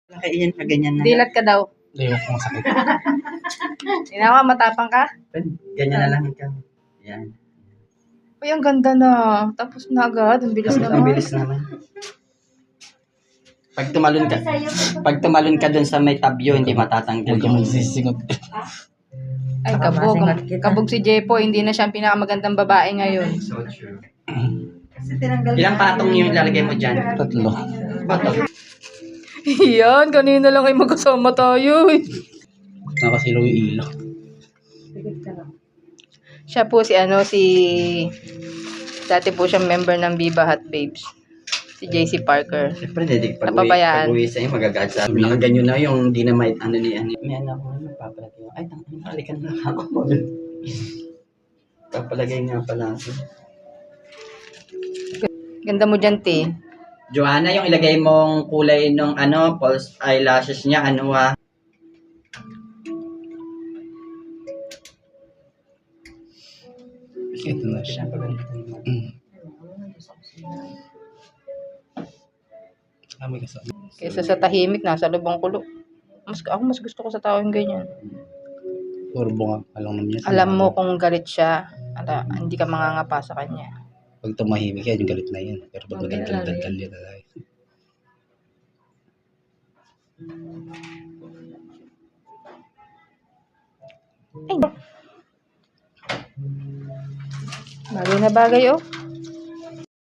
Kaya yan, kaganyan na. Dilat ka daw. Ayoko kong sakit. Tinawa, matapang ka? Ganyan na lang ikaw. Yan. Uy, ang ganda na. Tapos na agad. Ang bilis Ang naman. bilis naman. Pag tumalon ka dun sa may tabyo, hindi matatanggal. Huwag ka magsisingot. Ay, kabog. Kabog si Jepo. Hindi na siya ang pinakamagandang babae ngayon. So true. Ilang patong yung ilalagay mo dyan? 3. Bato. Yan, kanina lang ay magkasama tayo. Nakasilaw yung ilaw. Siya po si dati po siyang member ng Viva Hot Babes. Si JC Parker. Siyempre, hindi. Napabayaan. Pag-uwi sa'yo, magagad sa amin. Nakaganyo na yung di na may ano ni ano. May anak ko na papalagay. Ay, halikan na ako. Papalagay nga pala ako. Ganda mo dyan, T. Joanna, yung ilagay mong kulay nung false eyelashes niya, Ito na siya. May kasama. Kaysa sa tahimik, nasa lubang kulo. Ako mas gusto ko sa tao yung ganyan. Turbo nga. Alam naman niya. Alam mo kung galit siya, hindi ka mangangapa sa kanya. Pag tumahimik yan, yung galit na yan. Pero pag nagdaldal yan, ay. Bagay na bagay, oh.